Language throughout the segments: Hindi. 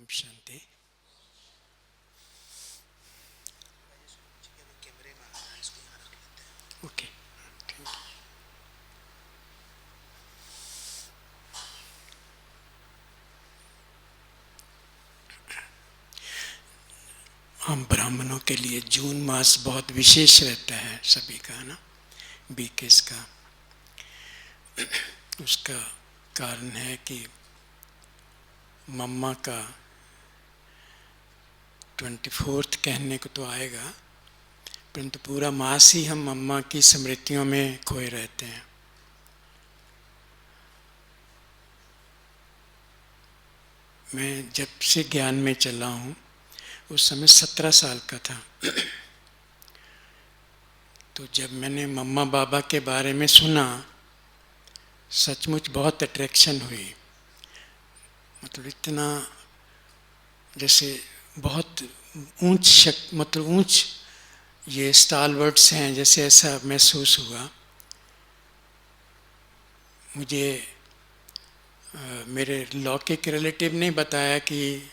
शांति। Okay, thank you. हम ब्राह्मणों के लिए जून मास बहुत विशेष रहता है, सभी का ना, 21 का। उसका कारण है कि मम्मा का 24th कहने को तो आएगा, परंतु पूरा मास ही हम मम्मा की स्मृतियों में खोए रहते हैं। मैं जब से ज्ञान में चला हूँ उस समय 17 साल का था। तो जब मैंने मम्मा बाबा के बारे में सुना, सचमुच बहुत अट्रैक्शन हुई। मतलब इतना, जैसे बहुत मतलब ऊंच ये स्टालवर्ड्स हैं, जैसे ऐसा महसूस हुआ मुझे। मेरे लौकिक रिलेटिव ने बताया कि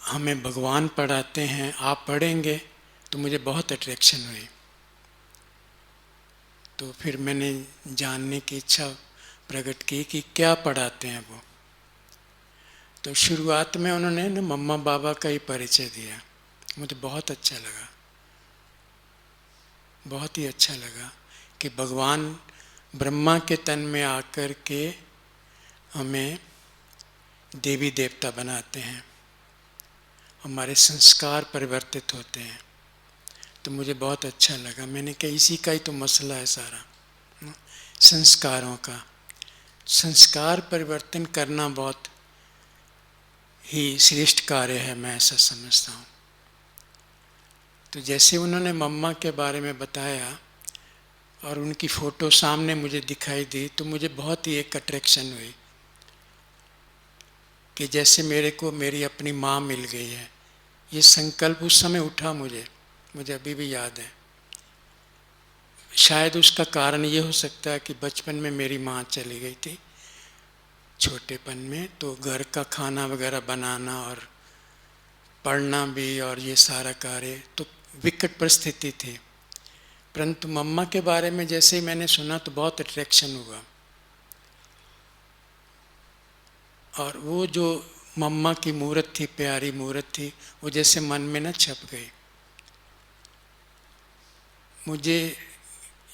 हमें भगवान पढ़ाते हैं, आप पढ़ेंगे, तो मुझे बहुत अट्रैक्शन हुई। तो फिर मैंने जानने की इच्छा प्रकट की कि क्या पढ़ाते हैं वो। तो शुरुआत में उन्होंने ना मम्मा बाबा का ही परिचय दिया। मुझे बहुत अच्छा लगा, बहुत ही अच्छा लगा कि भगवान ब्रह्मा के तन में आकर के हमें देवी देवता बनाते हैं, हमारे संस्कार परिवर्तित होते हैं। तो मुझे बहुत अच्छा लगा। मैंने कहा इसी का ही तो मसला है सारा, संस्कारों का। संस्कार परिवर्तन करना बहुत ही श्रेष्ठ कार्य है, मैं ऐसा समझता हूँ। तो जैसे उन्होंने मम्मा के बारे में बताया और उनकी फ़ोटो सामने मुझे दिखाई दी, तो मुझे बहुत ही एक अट्रैक्शन हुई कि जैसे मेरे को मेरी अपनी माँ मिल गई है। ये संकल्प उस समय उठा मुझे अभी भी याद है। शायद उसका कारण ये हो सकता है कि बचपन में मेरी माँ चली गई थी, छोटेपन में, तो घर का खाना वगैरह बनाना और पढ़ना भी और ये सारा कार्य, तो विकट परिस्थिति थी। परंतु मम्मा के बारे में जैसे ही मैंने सुना तो बहुत अट्रैक्शन हुआ। और वो जो मम्मा की मूर्त थी, प्यारी मूर्त थी, वो जैसे मन में न छप गई। मुझे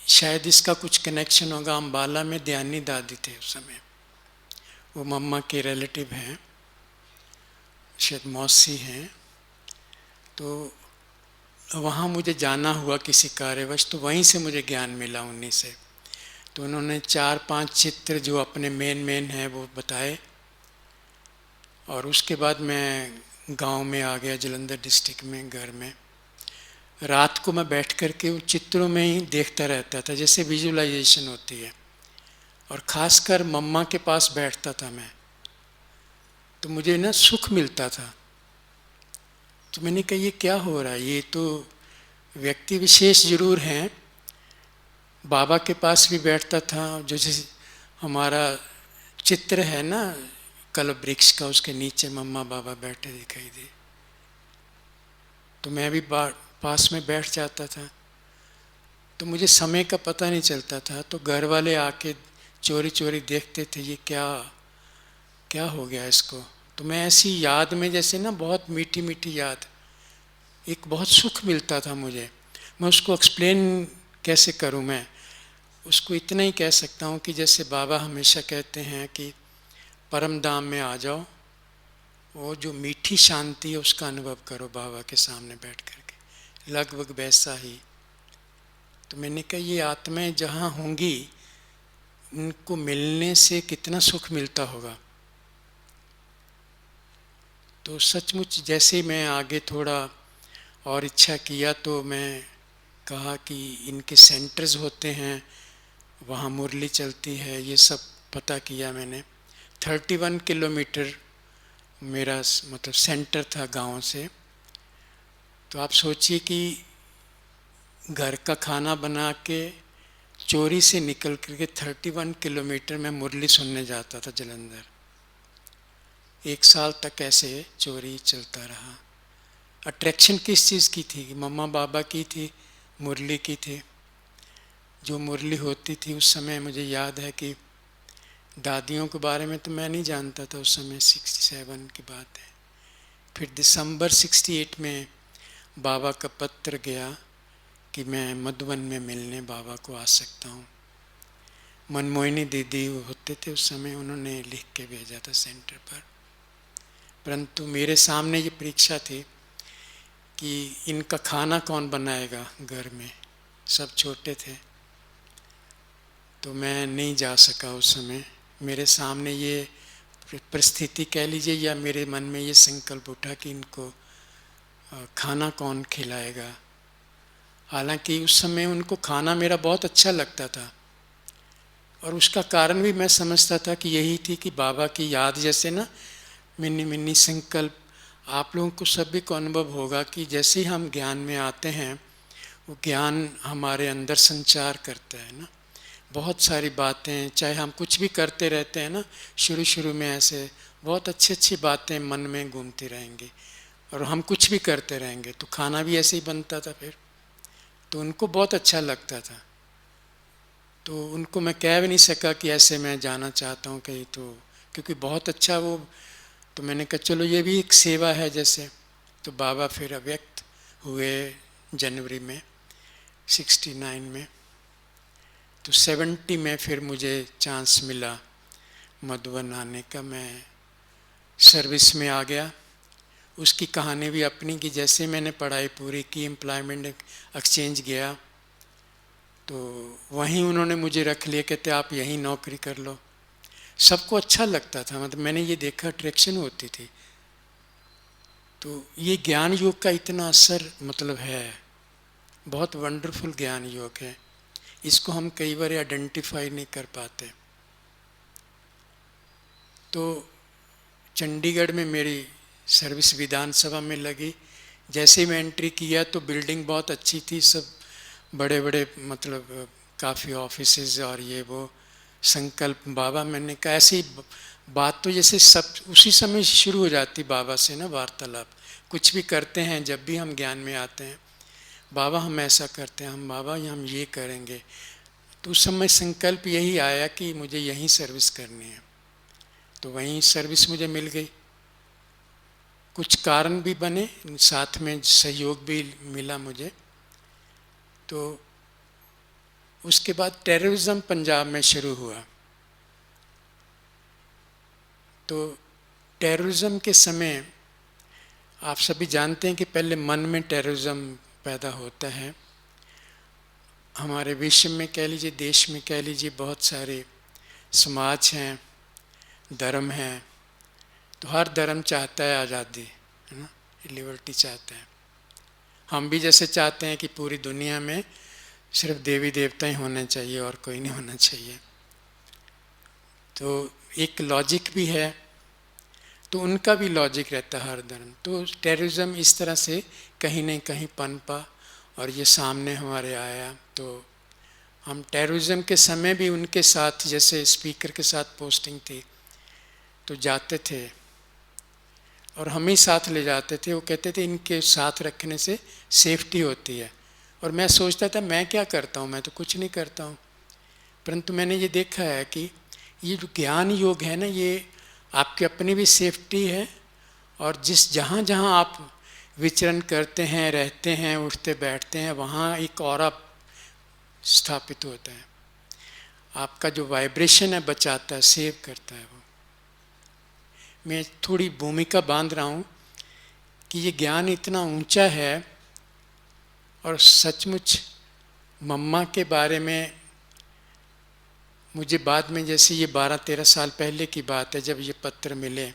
शायद इसका कुछ कनेक्शन होगा, अम्बाला में दयानी दादी थे उस समय, वो मम्मा के रिलेटिव हैं, शायद मौसी हैं। तो वहाँ मुझे जाना हुआ किसी कार्यवश, तो वहीं से मुझे ज्ञान मिला उन्हीं से। तो उन्होंने 4-5 चित्र जो अपने मेन हैं वो बताए। और उसके बाद मैं गांव में आ गया, जलंधर डिस्ट्रिक्ट में, घर में। रात को मैं बैठ कर के उन चित्रों में ही देखता रहता था, जैसे विजुअलाइजेशन होती है। और ख़ासकर मम्मा के पास बैठता था मैं, तो मुझे ना सुख मिलता था। तो मैंने कहा ये क्या हो रहा है, ये तो व्यक्ति विशेष जरूर हैं। बाबा के पास भी बैठता था, जो जैसे हमारा चित्र है ना कल्प वृक्ष का, उसके नीचे मम्मा बाबा बैठे दिखाई दे, तो मैं भी पास में बैठ जाता था। तो मुझे समय का पता नहीं चलता था। तो घर वाले आके चोरी चोरी देखते थे, ये क्या क्या हो गया इसको। तो मैं ऐसी याद में, जैसे ना बहुत मीठी मीठी याद, एक बहुत सुख मिलता था मुझे। मैं उसको एक्सप्लेन कैसे करूं। मैं उसको इतना ही कह सकता हूं कि जैसे बाबा हमेशा कहते हैं कि परम धाम में आ जाओ, वो जो मीठी शांति है उसका अनुभव करो बाबा के सामने बैठ करके, लगभग वैसा ही। तो मैंने कहा ये आत्माएं जहाँ होंगी, उनको मिलने से कितना सुख मिलता होगा। तो सचमुच जैसे मैं आगे थोड़ा और इच्छा किया, तो मैं कहा कि इनके सेंटर्स होते हैं, वहाँ मुरली चलती है, ये सब पता किया मैंने। 31 किलोमीटर मेरा मतलब सेंटर था गांव से। तो आप सोचिए कि घर का खाना बना के चोरी से निकल करके 31 किलोमीटर में मुरली सुनने जाता था जलंधर। 1 साल तक ऐसे चोरी चलता रहा। अट्रैक्शन किस चीज़ की थी? मम्मा बाबा की थी, मुरली की थी। जो मुरली होती थी उस समय मुझे याद है कि दादियों के बारे में तो मैं नहीं जानता था उस समय, 67 की बात है। फिर दिसंबर 68 में बाबा का पत्र गया कि मैं मधुबन में मिलने बाबा को आ सकता हूँ। मनमोहिनी दीदी होते थे उस समय, उन्होंने लिख के भेजा था सेंटर पर। परंतु मेरे सामने ये परीक्षा थी कि इनका खाना कौन बनाएगा घर में, सब छोटे थे। तो मैं नहीं जा सका उस समय। मेरे सामने ये परिस्थिति कह लीजिए या मेरे मन में ये संकल्प उठा कि इनको खाना कौन खिलाएगा। हालांकि उस समय उनको खाना मेरा बहुत अच्छा लगता था और उसका कारण भी मैं समझता था कि यही थी कि बाबा की याद, जैसे ना मिन्नी मिन्नी संकल्प आप लोगों को सभी को अनुभव होगा कि जैसे ही हम ज्ञान में आते हैं वो ज्ञान हमारे अंदर संचार करता है ना। बहुत सारी बातें, चाहे हम कुछ भी करते रहते हैं ना, शुरू शुरू में ऐसे बहुत अच्छी अच्छी बातें मन में घूमती रहेंगी और हम कुछ भी करते रहेंगे। तो खाना भी ऐसे ही बनता था फिर, तो उनको बहुत अच्छा लगता था। तो उनको मैं कह भी नहीं सका कि ऐसे मैं जाना चाहता हूँ कहीं, तो क्योंकि बहुत अच्छा वो, तो मैंने कहा चलो ये भी एक सेवा है जैसे। तो बाबा फिर अव्यक्त हुए जनवरी में 69 में। तो 70 में फिर मुझे चांस मिला मधुबन आने का, मैं सर्विस में आ गया। उसकी कहानी भी अपनी कि जैसे मैंने पढ़ाई पूरी की, एम्प्लॉयमेंट एक्सचेंज गया तो वहीं उन्होंने मुझे रख लिया, कहते आप यहीं नौकरी कर लो। सबको अच्छा लगता था, मतलब मैंने ये देखा अट्रैक्शन होती थी। तो ये ज्ञान योग का इतना असर मतलब है, बहुत वंडरफुल ज्ञान योग है। इसको हम कई बार आइडेंटिफाई नहीं कर पाते। तो चंडीगढ़ में मेरी सर्विस विधानसभा में लगी। जैसे ही मैं एंट्री किया तो बिल्डिंग बहुत अच्छी थी, सब बड़े बड़े मतलब काफ़ी ऑफिसेज और ये वो संकल्प बाबा, मैंने कहा ऐसी बात तो जैसे सब उसी समय शुरू हो जाती बाबा से ना वार्तालाप। कुछ भी करते हैं जब भी हम ज्ञान में आते हैं, बाबा हम ऐसा करते हैं, हम बाबा हम ये करेंगे। तो उस समय संकल्प यही आया कि मुझे यहीं सर्विस करनी है, तो वहीं सर्विस मुझे मिल गई। कुछ कारण भी बने, साथ में सहयोग भी मिला मुझे। तो उसके बाद टेररिज्म पंजाब में शुरू हुआ। तो टेररिज्म के समय आप सभी जानते हैं कि पहले मन में टेररिज्म पैदा होता है। हमारे विश्व में कह लीजिए, देश में कह लीजिए, बहुत सारे समाज हैं, धर्म हैं। तो हर धर्म चाहता है आज़ादी, है ना, लिबर्टी चाहता है। हम भी जैसे चाहते हैं कि पूरी दुनिया में सिर्फ देवी देवता ही होने चाहिए और कोई नहीं होना चाहिए। तो एक लॉजिक भी है, तो उनका भी लॉजिक रहता है हर धर्म। तो टेररिज्म इस तरह से कहीं न कहीं पनपा और ये सामने हमारे आया। तो हम टेररिज्म के समय भी उनके साथ, जैसे स्पीकर के साथ पोस्टिंग थी तो जाते थे और हम ही साथ ले जाते थे। वो कहते थे इनके साथ रखने से सेफ्टी होती है। और मैं सोचता था मैं क्या करता हूँ, मैं तो कुछ नहीं करता हूँ। परंतु मैंने ये देखा है कि ये जो ज्ञान योग है ना, ये आपकी अपनी भी सेफ्टी है और जहाँ जहाँ आप विचरण करते हैं, रहते हैं, उठते बैठते हैं, वहाँ एक ऑरा स्थापित होता है। आपका जो वाइब्रेशन है बचाता है, सेव करता है वो। मैं थोड़ी भूमिका बांध रहा हूँ कि ये ज्ञान इतना ऊंचा है। और सचमुच मम्मा के बारे में मुझे बाद में, जैसे ये 12-13 साल पहले की बात है जब ये पत्र मिले,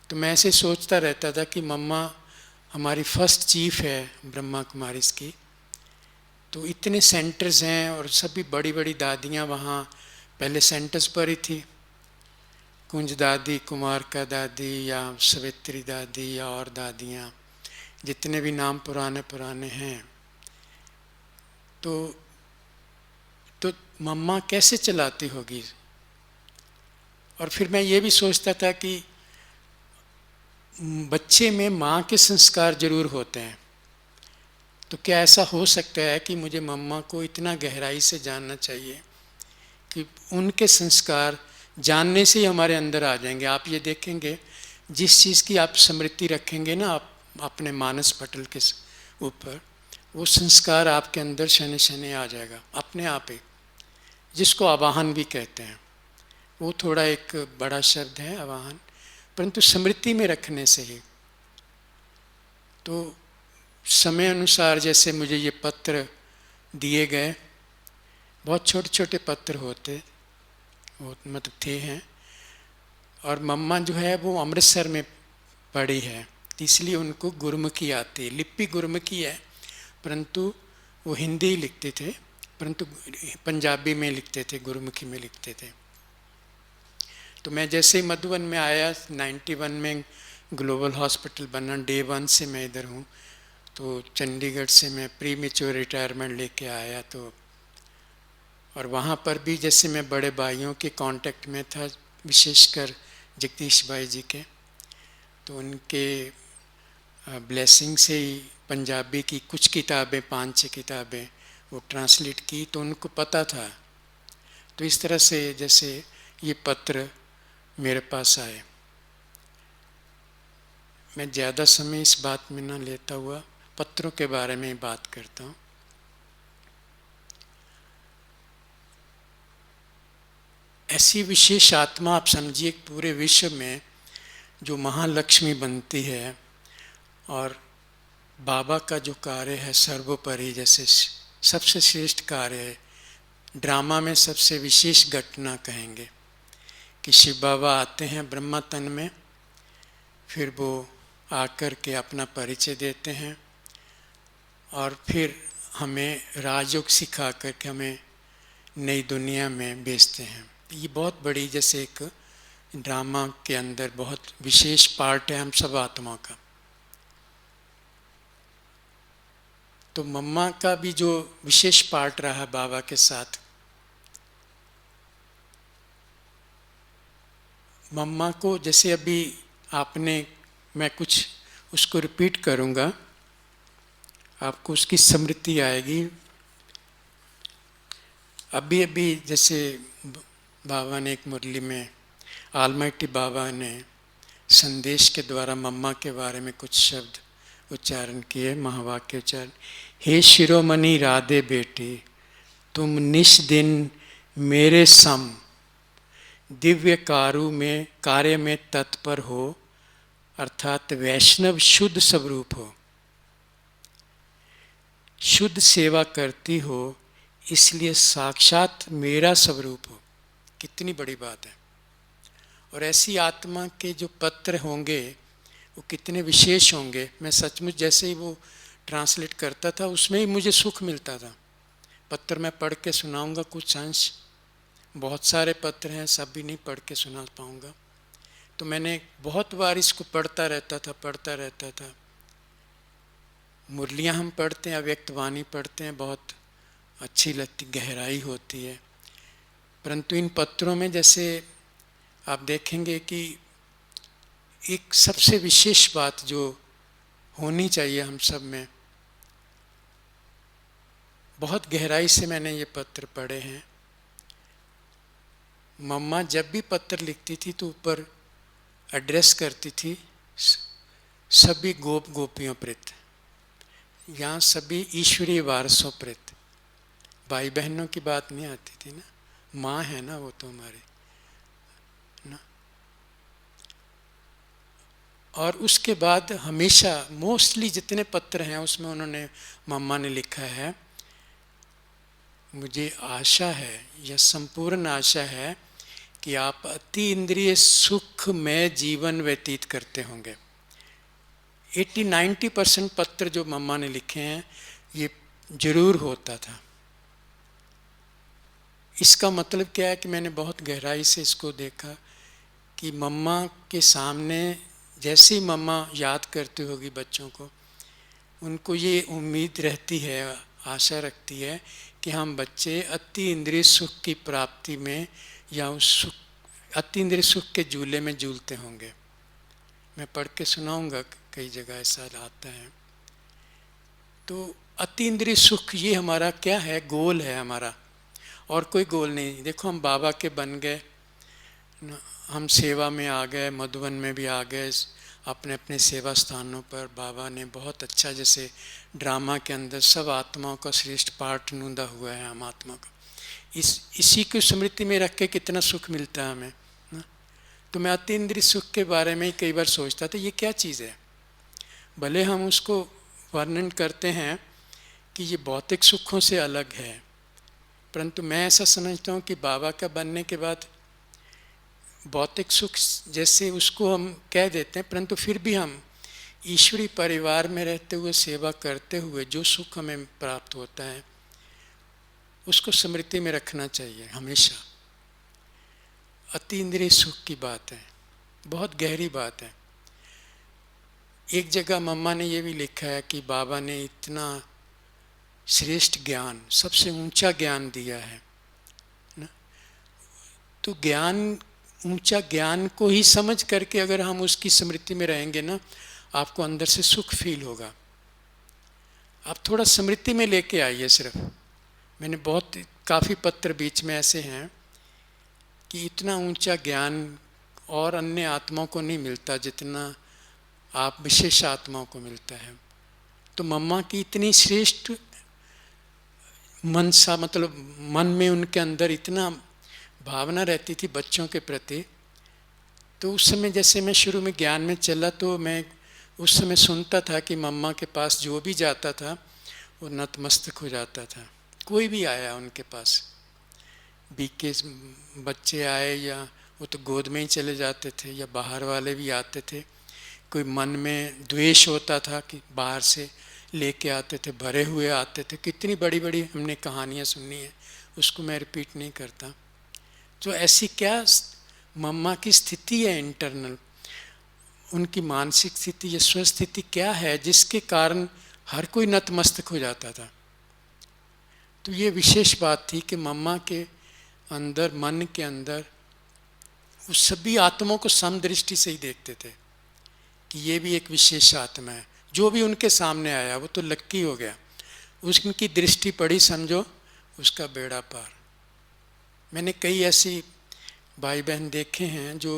तो मैं ऐसे सोचता रहता था कि मम्मा हमारी फर्स्ट चीफ है ब्रह्मा कुमारीज की। तो इतने सेंटर्स हैं और सभी बड़ी बड़ी दादियाँ वहाँ पहले सेंटर्स पर ही थी, कुंज दादी, कुमार का दादी या सवित्री दादी या और दादियाँ, जितने भी नाम पुराने पुराने हैं। तो मम्मा कैसे चलाती होगी। और फिर मैं ये भी सोचता था कि बच्चे में माँ के संस्कार जरूर होते हैं, तो क्या ऐसा हो सकता है कि मुझे मम्मा को इतना गहराई से जानना चाहिए कि उनके संस्कार जानने से ही हमारे अंदर आ जाएंगे। आप ये देखेंगे, जिस चीज़ की आप स्मृति रखेंगे ना आप अपने मानस पटल के ऊपर, वो संस्कार आपके अंदर शनि शनि आ जाएगा अपने आप ही, जिसको आवाहन भी कहते हैं। वो थोड़ा एक बड़ा शब्द है आवाहन, परंतु स्मृति में रखने से ही। तो समय अनुसार जैसे मुझे ये पत्र दिए गए, बहुत छोटे छोटे पत्र होते, वो मतलब थे हैं, और मम्मा जो है वो अमृतसर में पढ़ी है, इसलिए उनको गुरमुखी आती है। लिपि गुरमुखी है, परंतु वो हिंदी लिखते थे, परंतु पंजाबी में लिखते थे, गुरमुखी में लिखते थे। तो मैं जैसे ही मधुबन में आया 91 में, ग्लोबल हॉस्पिटल बना, डे 1 से मैं इधर हूँ। तो चंडीगढ़ से मैं प्री मेच्योर रिटायरमेंट लेके आया, तो और वहाँ पर भी जैसे मैं बड़े भाइयों के कांटेक्ट में था, विशेषकर जगदीश भाई जी के, तो उनके ब्लेसिंग से ही पंजाबी की कुछ किताबें, 5-6 किताबें वो ट्रांसलेट की, तो उनको पता था। तो इस तरह से जैसे ये पत्र मेरे पास आए। मैं ज़्यादा समय इस बात में ना लेता हुआ पत्रों के बारे में बात करता हूँ। ऐसी विशेष आत्मा आप समझिए पूरे विश्व में जो महालक्ष्मी बनती है, और बाबा का जो कार्य है सर्वोपरि, जैसे सबसे श्रेष्ठ कार्य है, ड्रामा में सबसे विशेष घटना कहेंगे कि शिव बाबा आते हैं ब्रह्मा तन में, फिर वो आकर के अपना परिचय देते हैं और फिर हमें राजयोग सिखा करके हमें नई दुनिया में भेजते हैं। ये बहुत बड़ी जैसे एक ड्रामा के अंदर बहुत विशेष पार्ट है हम सब आत्मा का। तो मम्मा का भी जो विशेष पार्ट रहा बाबा के साथ, मम्मा को जैसे अभी आपने, मैं कुछ उसको रिपीट करूँगा, आपको उसकी स्मृति आएगी। अभी अभी जैसे बाबा ने एक मुरली में, आलमाइटी बाबा ने संदेश के द्वारा मम्मा के बारे में कुछ शब्द उच्चारण किए, महावाक्य उच्चारण। हे शिरोमणि राधे बेटी, तुम निश दिन मेरे सम दिव्य कार्य में तत्पर हो, अर्थात वैष्णव शुद्ध स्वरूप हो, शुद्ध सेवा करती हो, इसलिए साक्षात मेरा स्वरूप हो। कितनी बड़ी बात है। और ऐसी आत्मा के जो पत्र होंगे वो कितने विशेष होंगे। मैं सचमुच जैसे ही वो ट्रांसलेट करता था उसमें ही मुझे सुख मिलता था। पत्र मैं पढ़ के सुनाऊंगा कुछ अंश, बहुत सारे पत्र हैं, सब भी नहीं पढ़ के सुना पाऊंगा। तो मैंने बहुत बार इसको पढ़ता रहता था। मुरलियाँ हम पढ़ते हैं, अव्यक्त वाणी पढ़ते हैं, बहुत अच्छी लगती, गहराई होती है। परंतु इन पत्रों में जैसे आप देखेंगे कि एक सबसे विशेष बात जो होनी चाहिए हम सब में, बहुत गहराई से मैंने ये पत्र पढ़े हैं। मम्मा जब भी पत्र लिखती थी तो ऊपर एड्रेस करती थी सभी गोप गोपियों प्रति, यहाँ सभी ईश्वरीय वारसों प्रति। भाई बहनों की बात नहीं आती थी ना, माँ है ना वो तो हमारी ना। और उसके बाद हमेशा मोस्टली जितने पत्र हैं उसमें उन्होंने, मम्मा ने लिखा है, मुझे आशा है या संपूर्ण आशा है कि आप अति इंद्रिय सुख में जीवन व्यतीत करते होंगे। 80-90% पत्र जो मम्मा ने लिखे हैं ये जरूर होता था। इसका मतलब क्या है कि मैंने बहुत गहराई से इसको देखा कि मम्मा के सामने जैसे ही मम्मा याद करती होगी बच्चों को, उनको ये उम्मीद रहती है, आशा रखती है कि हम बच्चे अति इंद्रिय सुख की प्राप्ति में या उस सुख, अति इंद्रिय सुख के झूले में झूलते होंगे। मैं पढ़ के सुनाऊंगा, कई जगह ऐसा आता है। तो अतीन्द्रिय सुख ये हमारा क्या है, गोल है हमारा, और कोई गोल नहीं। देखो हम बाबा के बन गए, हम सेवा में आ गए, मधुबन में भी आ गए, अपने अपने सेवा स्थानों पर। बाबा ने बहुत अच्छा, जैसे ड्रामा के अंदर सब आत्माओं का श्रेष्ठ पाठ नूंदा हुआ है हम आत्मा का। इसी को स्मृति में रख के कितना सुख मिलता है हमें ना। तो मैं अतीन्द्रिय सुख के बारे में कई बार सोचता था, ये क्या चीज़ है। भले हम उसको वर्णन करते हैं कि ये भौतिक सुखों से अलग है, परंतु मैं ऐसा समझता हूँ कि बाबा का बनने के बाद भौतिक सुख जैसे उसको हम कह देते हैं, परंतु फिर भी हम ईश्वरीय परिवार में रहते हुए, सेवा करते हुए जो सुख हमें प्राप्त होता है उसको स्मृति में रखना चाहिए हमेशा। अतीन्द्रिय सुख की बात है, बहुत गहरी बात है। एक जगह मम्मा ने ये भी लिखा है कि बाबा ने इतना श्रेष्ठ ज्ञान, सबसे ऊंचा ज्ञान दिया है ना। तो ज्ञान, ऊंचा ज्ञान को ही समझ करके अगर हम उसकी स्मृति में रहेंगे ना, आपको अंदर से सुख फील होगा। आप थोड़ा स्मृति में लेके आइए सिर्फ। मैंने काफ़ी पत्र बीच में ऐसे हैं कि इतना ऊंचा ज्ञान और अन्य आत्माओं को नहीं मिलता जितना आप विशेष आत्माओं को मिलता है। तो मम्मा की इतनी श्रेष्ठ मनसा, मतलब मन में उनके अंदर इतना भावना रहती थी बच्चों के प्रति। तो उस समय जैसे मैं शुरू में ज्ञान में चला, तो मैं उस समय सुनता था कि मम्मा के पास जो भी जाता था वो नतमस्तक हो जाता था। कोई भी आया उनके पास, बीके बच्चे आए या वो तो गोद में ही चले जाते थे, या बाहर वाले भी आते थे। कोई मन में द्वेष होता था कि बाहर से लेके आते थे, भरे हुए आते थे। कितनी बड़ी बड़ी हमने कहानियाँ सुनी है, उसको मैं रिपीट नहीं करता। तो ऐसी क्या मम्मा की स्थिति है इंटरनल, उनकी मानसिक स्थिति या स्वस्थिति क्या है जिसके कारण हर कोई नतमस्तक हो जाता था। तो ये विशेष बात थी कि मम्मा के अंदर, मन के अंदर, उस सभी आत्माओं को समदृष्टि से ही देखते थे कि ये भी एक विशेष आत्मा है। जो भी उनके सामने आया वो तो लक्की हो गया, उसकी दृष्टि पड़ी, समझो उसका बेड़ा पार। मैंने कई ऐसी भाई बहन देखे हैं जो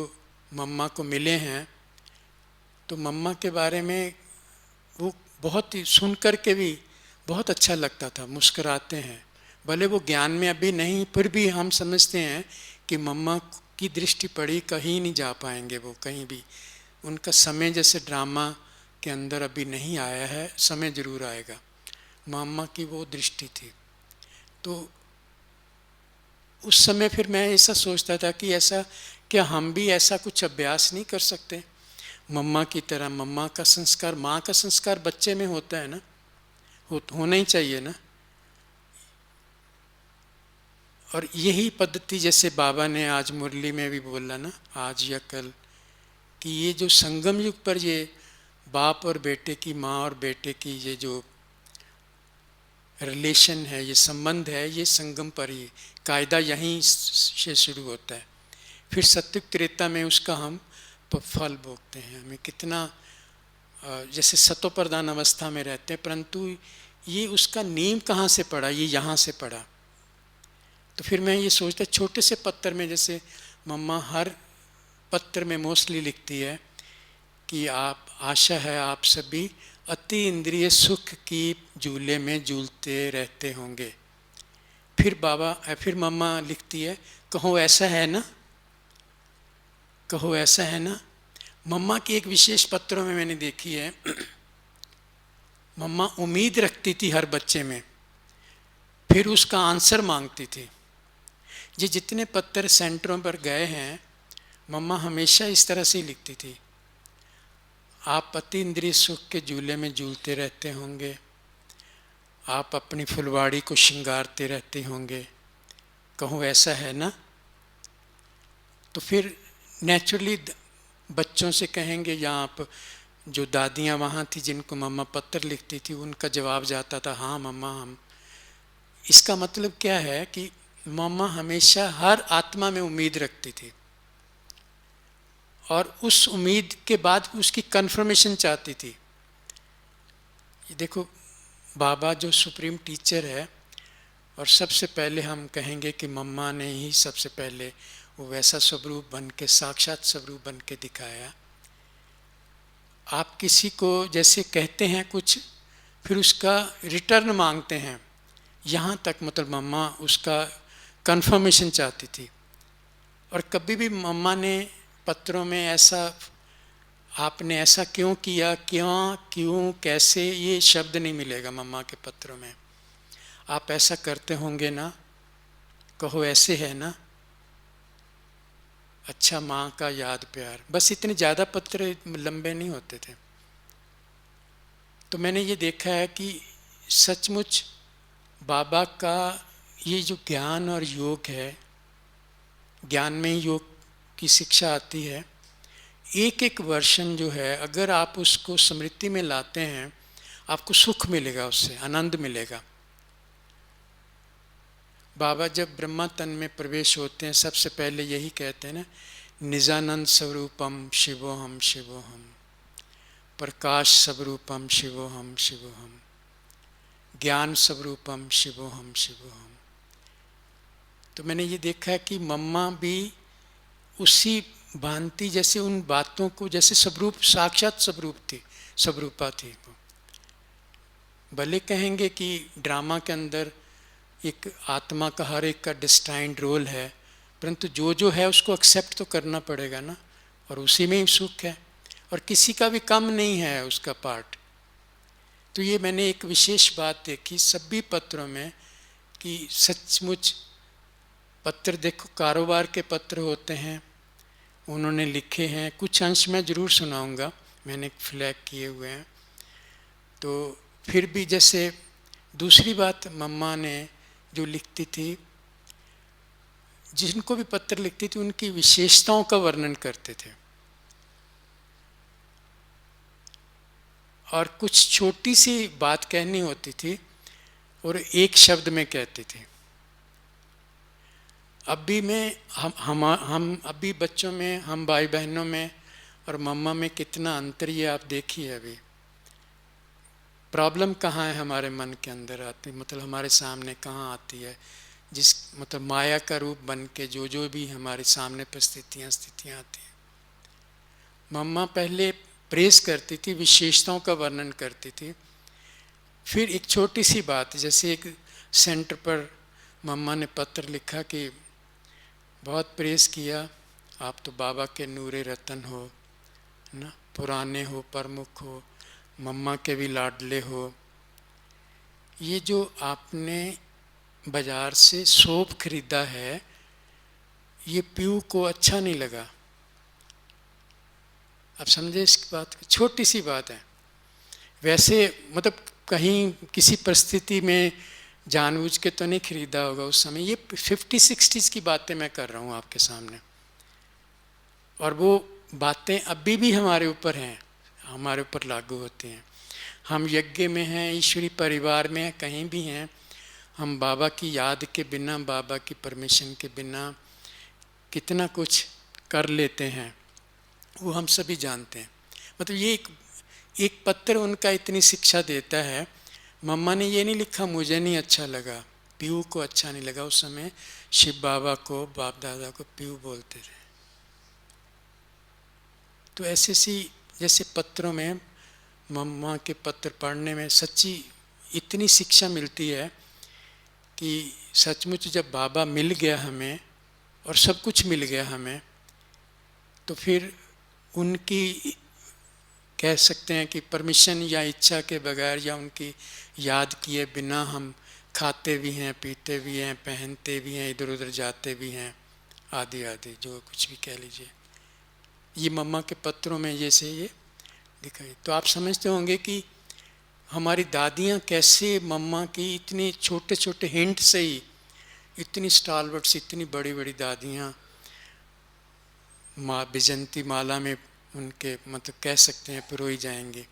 मम्मा को मिले हैं, तो मम्मा के बारे में वो बहुत ही सुन कर के भी बहुत अच्छा लगता था, मुस्कुराते हैं। भले वो ज्ञान में अभी नहीं, फिर भी हम समझते हैं कि मम्मा की दृष्टि पड़ी, कहीं नहीं जा पाएंगे वो, कहीं भी। उनका समय जैसे ड्रामा के अंदर अभी नहीं आया है, समय जरूर आएगा। मम्मा की वो दृष्टि थी। तो उस समय फिर मैं ऐसा सोचता था कि ऐसा क्या हम भी ऐसा कुछ अभ्यास नहीं कर सकते मम्मा की तरह। मम्मा का संस्कार, माँ का संस्कार बच्चे में होता है ना, होना ही चाहिए ना। और यही पद्धति जैसे बाबा ने आज मुरली में भी बोला ना, आज या कल, कि ये जो संगम युग पर ये बाप और बेटे की, माँ और बेटे की ये जो रिलेशन है, ये संबंध है, ये संगम पर ही कायदा यहीं से शुरू होता है। फिर सत्युग त्रेता में उसका हम फल भोगते हैं। हमें कितना, जैसे सतो प्रधान अवस्था में रहते हैं, परंतु ये उसका नींव कहाँ से पड़ा, ये यहाँ से पड़ा। तो फिर मैं ये सोचता, छोटे से पत्थर में, जैसे मम्मा हर पत्र में मोस्टली लिखती है कि आप, आशा है आप सभी अति इंद्रिय सुख की झूले में झूलते रहते होंगे। फिर मम्मा लिखती है, कहो ऐसा है ना, कहो ऐसा है ना। मम्मा की एक विशेष पत्रों में मैंने देखी है, मम्मा उम्मीद रखती थी हर बच्चे में, फिर उसका आंसर मांगती थी। ये जितने पत्र सेंटरों पर गए हैं, मम्मा हमेशा इस तरह से लिखती थी, आप अति इंद्रिय सुख के झूले में झूलते रहते होंगे, आप अपनी फुलवाड़ी को श्रृंगारते रहते होंगे, कहूँ ऐसा है ना। तो फिर नेचुरली बच्चों से कहेंगे, या आप जो दादियाँ वहाँ थी जिनको मम्मा पत्र लिखती थी, उनका जवाब जाता था हाँ मम्मा हम। इसका मतलब क्या है कि मम्मा हमेशा हर आत्मा में उम्मीद रखती थी, और उस उम्मीद के बाद उसकी कन्फर्मेशन चाहती थी। ये देखो, बाबा जो सुप्रीम टीचर है, और सबसे पहले हम कहेंगे कि मम्मा ने ही सबसे पहले वो वैसा स्वरूप बन के, साक्षात स्वरूप बन के दिखाया। आप किसी को जैसे कहते हैं कुछ, फिर उसका रिटर्न मांगते हैं, यहाँ तक मतलब मम्मा उसका कन्फर्मेशन चाहती थी। और कभी भी मम्मा ने पत्रों में ऐसा, आपने ऐसा क्यों किया, क्यों कैसे, ये शब्द नहीं मिलेगा मम्मा के पत्रों में। आप ऐसा करते होंगे ना, कहो ऐसे है ना, अच्छा माँ का याद प्यार, बस इतने ज़्यादा पत्र लंबे नहीं होते थे। तो मैंने ये देखा है कि सचमुच बाबा का ये जो ज्ञान और योग है, ज्ञान में ही योग की शिक्षा आती है। एक एक वर्षन जो है, अगर आप उसको स्मृति में लाते हैं, आपको सुख मिलेगा, उससे आनंद मिलेगा। बाबा जब ब्रह्मा तन में प्रवेश होते हैं, सबसे पहले यही कहते हैं ना, निजानंद स्वरूपम शिवोहम शिवोहम, प्रकाश स्वरूपम शिवोहम शिवोहम, ज्ञान स्वरूपम शिवोहम शिवोहम। तो मैंने ये देखा है कि मम्मा भी उसी भांति, जैसे उन बातों को, जैसे स्वरूप, साक्षात स्वरूप थी, स्वरूपा थी। भले कहेंगे कि ड्रामा के अंदर एक आत्मा का हर एक का डिस्टाइंड रोल है, परंतु जो जो है उसको एक्सेप्ट तो करना पड़ेगा ना, और उसी में ही सुख है, और किसी का भी कम नहीं है उसका पार्ट। तो ये मैंने एक विशेष बात देखी सभी पत्रों में, कि सचमुच पत्र देखो, कारोबार के पत्र होते हैं, उन्होंने लिखे हैं, कुछ अंश मैं ज़रूर सुनाऊंगा, मैंने फ्लैग किए हुए हैं। तो फिर भी जैसे दूसरी बात, मम्मा ने जो लिखती थी, जिनको भी पत्र लिखती थी, उनकी विशेषताओं का वर्णन करते थे, और कुछ छोटी सी बात कहनी होती थी और एक शब्द में कहती थी। अभी में हम अभी बच्चों में, हम भाई बहनों में और मम्मा में कितना अंतर, ये आप देखिए। अभी प्रॉब्लम कहाँ है हमारे मन के अंदर आती, मतलब हमारे सामने कहाँ आती है, जिस मतलब माया का रूप बन के जो भी हमारे सामने पर स्थितियाँ आती हैं। मम्मा पहले प्रेस करती थी, विशेषताओं का वर्णन करती थी, फिर एक छोटी सी बात, जैसे एक सेंटर पर मम्मा ने पत्र लिखा कि बहुत प्रेस किया, आप तो बाबा के नूरे रतन हो ना, पुराने हो, प्रमुख हो, मम्मा के भी लाडले हो। ये जो आपने बाजार से सोप खरीदा है, ये पीयू को अच्छा नहीं लगा। आप समझे इस बात को, छोटी सी बात है। वैसे मतलब कहीं किसी परिस्थिति में जानबूझ के तो नहीं खरीदा होगा उस समय, ये 50-60s की बातें मैं कर रहा हूँ आपके सामने, और वो बातें अभी भी हमारे ऊपर हैं, हमारे ऊपर लागू होती हैं। हम यज्ञ में हैं, ईश्वरी परिवार में हैं, कहीं भी हैं, हम बाबा की याद के बिना, बाबा की परमिशन के बिना कितना कुछ कर लेते हैं, वो हम सभी जानते हैं। मतलब ये एक पत्र उनका इतनी शिक्षा देता है। मम्मा ने ये नहीं लिखा मुझे नहीं अच्छा लगा, पीयू को अच्छा नहीं लगा। उस समय शिव बाबा को, बाप दादा को पीयू बोलते थे। तो ऐसे सी जैसे पत्रों में, मम्मा के पत्र पढ़ने में सच्ची इतनी शिक्षा मिलती है कि सचमुच जब बाबा मिल गया हमें और सब कुछ मिल गया हमें, तो फिर उनकी कह सकते हैं कि परमिशन या इच्छा के बगैर या उनकी याद किए बिना हम खाते भी हैं, पीते भी हैं, पहनते भी हैं, इधर उधर जाते भी हैं, आदि आदि जो कुछ भी कह लीजिए। ये मम्मा के पत्रों में ये से ये दिखाई। तो आप समझते होंगे कि हमारी दादियाँ कैसे मम्मा की इतनी छोटे छोटे हिंट से ही इतनी स्टालवर्ड्स, इतनी बड़ी बड़ी दादियाँ, माँ बिजंती माला में उनके मतलब कह सकते हैं पिरोई जाएंगे।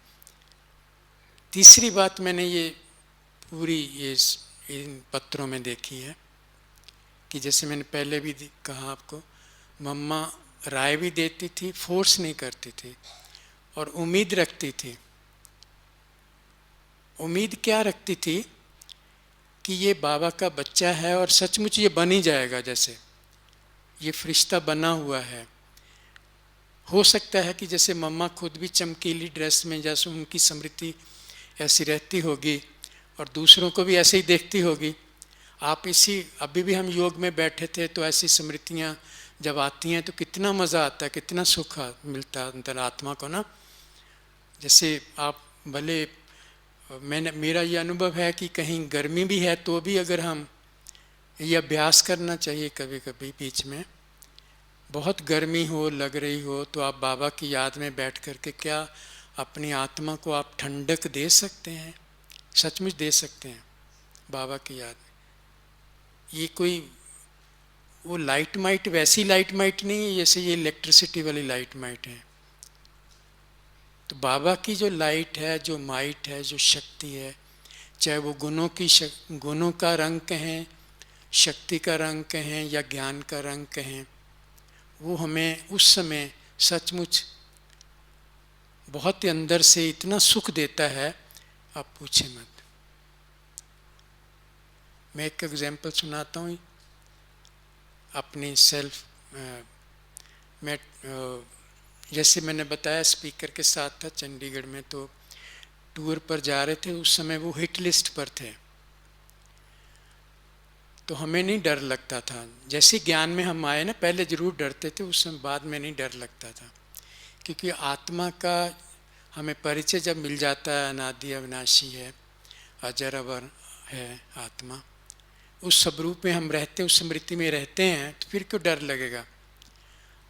तीसरी बात मैंने ये पूरी ये इन पत्रों में देखी है कि जैसे मैंने पहले भी कहा आपको, मम्मा राय भी देती थी, फोर्स नहीं करती थी, और उम्मीद रखती थी। उम्मीद क्या रखती थी कि ये बाबा का बच्चा है और सचमुच ये बन ही जाएगा, जैसे ये फरिश्ता बना हुआ है। हो सकता है कि जैसे मम्मा खुद भी चमकीली ड्रेस में, जैसे उनकी स्मृति ऐसी रहती होगी और दूसरों को भी ऐसे ही देखती होगी। आप अभी भी हम योग में बैठे थे तो ऐसी स्मृतियाँ जब आती हैं तो कितना मज़ा आता है, कितना सुख मिलता है अंदर आत्मा को ना। जैसे आप भले, मेरा ये अनुभव है कि कहीं गर्मी भी है तो भी अगर हम ये अभ्यास करना चाहिए कभी कभी, बीच में बहुत गर्मी हो, लग रही हो, तो आप बाबा की याद में बैठ कर के क्या अपनी आत्मा को आप ठंडक दे सकते हैं, सचमुच दे सकते हैं बाबा की याद में। ये कोई वो लाइट माइट, वैसी लाइट माइट नहीं है जैसे ये इलेक्ट्रिसिटी वाली लाइट माइट है। तो बाबा की जो लाइट है, जो माइट है, जो शक्ति है, चाहे वो गुणों का रंग कहें, शक्ति का रंग कहें या ज्ञान का रंग कहें, वो हमें उस समय सचमुच बहुत ही अंदर से इतना सुख देता है, आप पूछे मत। मैं एक एग्जाम्पल सुनाता हूँ अपनी सेल्फ। मैं जैसे मैंने बताया स्पीकर के साथ था चंडीगढ़ में, तो टूर पर जा रहे थे, उस समय वो हिट लिस्ट पर थे। तो हमें नहीं डर लगता था, जैसे ज्ञान में हम आए ना, पहले ज़रूर डरते थे, उस समय बाद में नहीं डर लगता था, क्योंकि आत्मा का हमें परिचय जब मिल जाता है, अनादि अविनाशी है, अजर अमर है आत्मा, उस स्वरूप में हम रहते, उस स्मृति में रहते हैं, तो फिर क्यों डर लगेगा।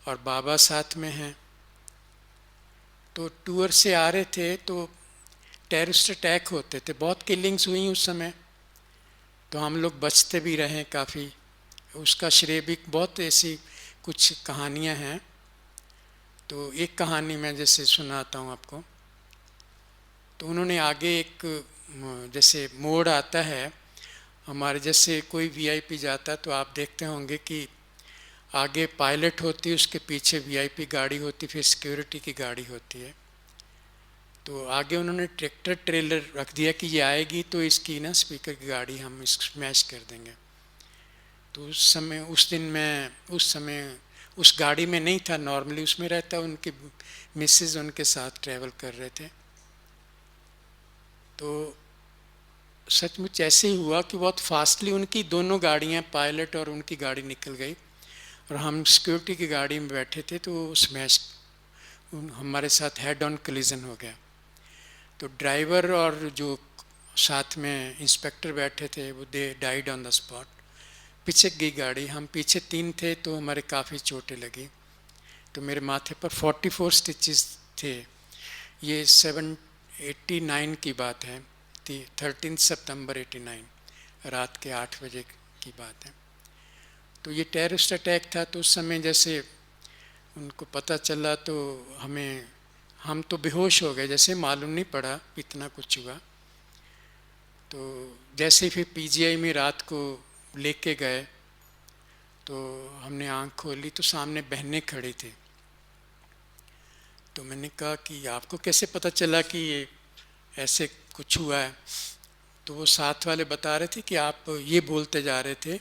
और बाबा साथ में हैं। तो टूर से आ रहे थे तो टेररिस्ट अटैक होते थे, बहुत किलिंग्स हुई उस समय, तो हम लोग बचते भी रहे काफ़ी। उसका श्रेय भी बहुत ऐसी कुछ कहानियां हैं। तो एक कहानी मैं जैसे सुनाता हूँ आपको। तो उन्होंने आगे एक जैसे मोड़ आता है हमारे, जैसे कोई वीआईपी जाता है तो आप देखते होंगे कि आगे पायलट होती है, उसके पीछे वीआईपी गाड़ी होती, फिर सिक्योरिटी की गाड़ी होती है। तो आगे उन्होंने ट्रैक्टर ट्रेलर रख दिया कि ये आएगी तो इसकी ना स्पीकर की गाड़ी हम स्मैश कर देंगे। तो उस समय उस गाड़ी में नहीं था, नॉर्मली उसमें रहता, उनके मिसेज उनके साथ ट्रैवल कर रहे थे। तो सचमुच ऐसे ही हुआ कि बहुत फास्टली उनकी दोनों गाड़ियां, पायलट और उनकी गाड़ी निकल गई, और हम सिक्योरिटी की गाड़ी में बैठे थे, तो स्मैश हमारे साथ हेड ऑन कोलिजन हो गया। तो ड्राइवर और जो साथ में इंस्पेक्टर बैठे थे वो they died on the spot. पीछे गई गाड़ी, हम पीछे 3 थे, तो हमारे काफ़ी चोटें लगी। तो मेरे माथे पर 44 स्टिचेस थे। ये 789 की बात है, 13 सितंबर 89, रात के 8 बजे की बात है। तो ये टेररिस्ट अटैक था। तो उस समय जैसे उनको पता चला तो हम तो बेहोश हो गए, जैसे मालूम नहीं पड़ा इतना कुछ हुआ। तो जैसे फिर पीजीआई में रात को लेके गए तो हमने आंख खोली तो सामने बहनें खड़ी थी। तो मैंने कहा कि आपको कैसे पता चला कि ये ऐसे कुछ हुआ है। तो वो साथ वाले बता रहे थे कि आप ये बोलते जा रहे थे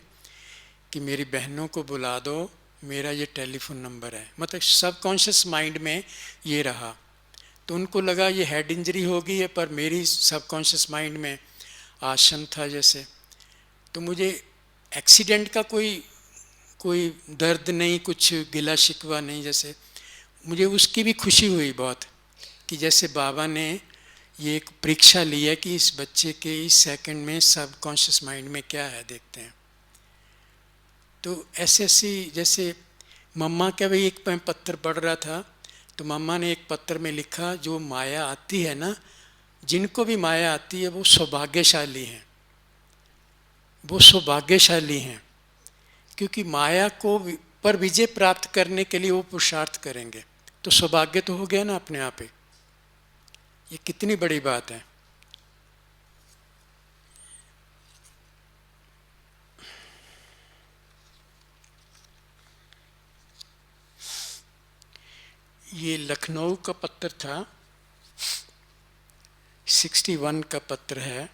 कि मेरी बहनों को बुला दो, मेरा ये टेलीफोन नंबर है। मतलब सबकॉन्शियस माइंड में ये रहा। तो उनको लगा ये हेड इंजरी हो गई है, पर मेरी सबकॉन्शियस माइंड में आशंका था जैसे। तो मुझे एक्सीडेंट का कोई दर्द नहीं, कुछ गिला शिकवा नहीं, जैसे मुझे उसकी भी खुशी हुई बहुत कि जैसे बाबा ने ये एक परीक्षा ली है कि इस बच्चे के इस सेकंड में सबकॉन्शियस माइंड में क्या है, देखते हैं। तो ऐसी जैसे मम्मा का भी एक पत्र पढ़ रहा था, तो मम्मा ने एक पत्र में लिखा, जो माया आती है ना, जिनको भी माया आती है वो सौभाग्यशाली हैं, वो सौभाग्यशाली हैं, क्योंकि माया को पर विजय प्राप्त करने के लिए वो पुरुषार्थ करेंगे। तो सौभाग्य तो हो गया ना अपने आप ही। ये कितनी बड़ी बात है। ये लखनऊ का पत्र था, 61 का पत्र है।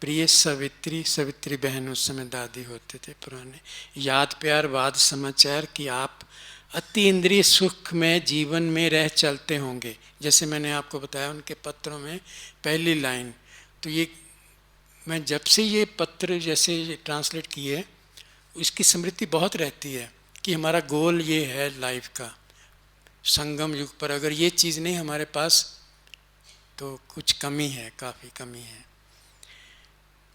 प्रिय सवित्री, सवित्री बहन उस समय दादी होते थे पुराने, याद प्यार वाद समाचार कि आप अति इंद्रिय सुख में जीवन में रह चलते होंगे। जैसे मैंने आपको बताया उनके पत्रों में पहली लाइन, तो ये मैं जब से ये पत्र जैसे ट्रांसलेट किए, इसकी स्मृति बहुत रहती है कि हमारा गोल ये है लाइफ का, संगम युग पर अगर ये चीज़ नहीं हमारे पास तो कुछ कमी है, काफ़ी कमी है।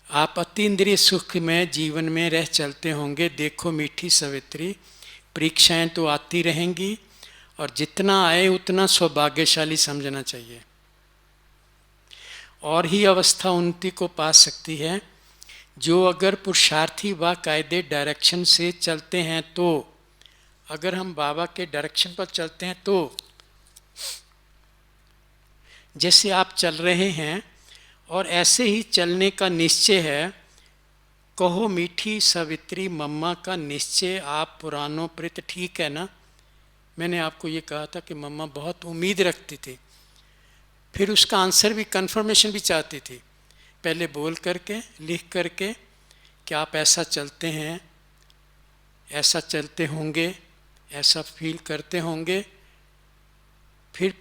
आप अतीन्द्रिय सुख में जीवन में रह चलते होंगे, देखो मीठी सवित्री, परीक्षाएं तो आती रहेंगी और जितना आए उतना सौभाग्यशाली समझना चाहिए। और ही अवस्था उन्नति को पा सकती है जो अगर पुरुषार्थी व कायदे डायरेक्शन से चलते हैं तो, अगर हम बाबा के डायरेक्शन पर चलते हैं तो, जैसे आप चल रहे हैं और ऐसे ही चलने का निश्चय है, कहो मीठी सवित्री मम्मा का निश्चय आप पुरानों प्रति ठीक है ना। मैंने आपको ये कहा था कि मम्मा बहुत उम्मीद रखती थी, फिर उसका आंसर भी, कंफर्मेशन भी चाहती थी, पहले बोल करके लिख करके कि आप ऐसा चलते हैं, ऐसा चलते होंगे, ऐसा फील करते होंगे, फिर